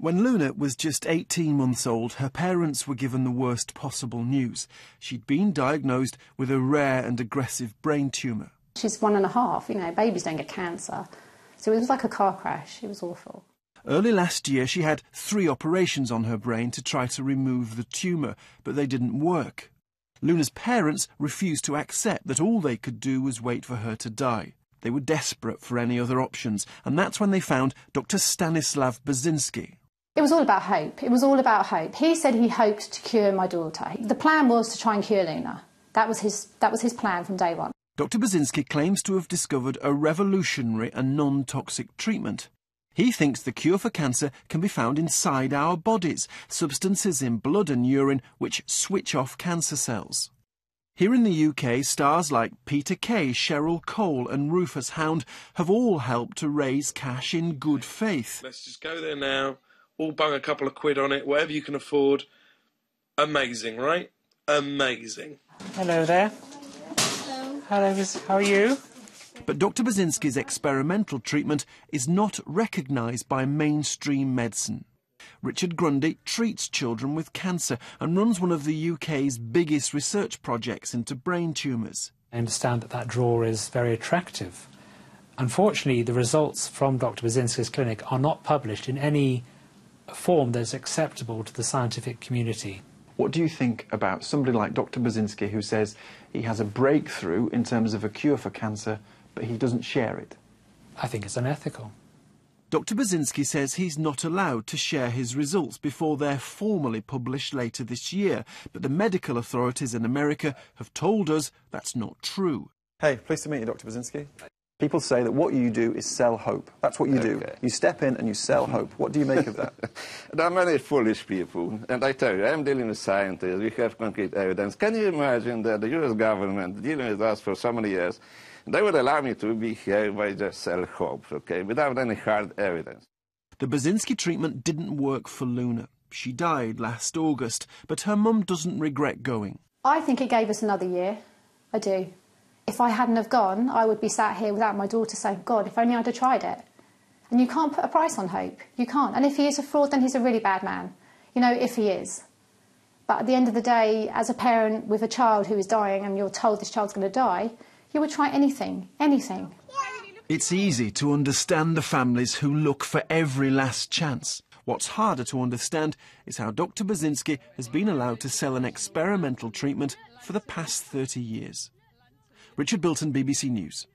When Luna was just 18 months old, her parents were given the worst possible news. She'd been diagnosed with a rare and aggressive brain tumour. She's 1.5, you know, babies don't get cancer. So it was like a car crash. It was awful. Early last year, she had 3 operations on her brain to try to remove the tumour, but they didn't work. Luna's parents refused to accept that all they could do was wait for her to die. They were desperate for any other options, and that's when they found Dr. Stanislav Burzynski. It was all about hope. It was all about hope. He said he hoped to cure my daughter. The plan was to try and cure Luna. That was his plan from day one. Dr. Burzynski claims to have discovered a revolutionary and non-toxic treatment. He thinks the cure for cancer can be found inside our bodies, substances in blood and urine which switch off cancer cells. Here in the UK, stars like Peter Kay, Cheryl Cole and Rufus Hound have all helped to raise cash in good faith. Let's just go there now. All bung a couple of quid on it, whatever you can afford. Amazing, right? Amazing. Hello there. Hello, how are you? But Dr. Burzynski's experimental treatment is not recognised by mainstream medicine. Richard Grundy treats children with cancer and runs one of the UK's biggest research projects into brain tumours. I understand that draw is very attractive. Unfortunately, the results from Dr. Burzynski's clinic are not published in any form that's acceptable to the scientific community. What do you think about somebody like Dr. Burzynski who says he has a breakthrough in terms of a cure for cancer, but he doesn't share it? I think it's unethical. Dr. Burzynski says he's not allowed to share his results before they're formally published later this year, but the medical authorities in America have told us that's not true. Hey, pleased to meet you, Dr. Burzynski. People say that what you do is sell hope. That's what you do. You step in and you sell hope. What do you make of that? There are many foolish people, and I tell you, I'm dealing with scientists, we have concrete evidence. Can you imagine that the US government, dealing with us for so many years, they would allow me to be here by just sell hope, okay, without any hard evidence? The Burzynski treatment didn't work for Luna. She died last August, but her mum doesn't regret going. I think it gave us another year. I do. If I hadn't have gone, I would be sat here without my daughter saying, God, if only I'd have tried it. And you can't put a price on hope. You can't. And if he is a fraud, then he's a really bad man. You know, if he is. But at the end of the day, as a parent with a child who is dying and you're told this child's going to die, you would try anything, anything. It's easy to understand the families who look for every last chance. What's harder to understand is how Dr. Burzynski has been allowed to sell an experimental treatment for the past 30 years. Richard Bilton, BBC News.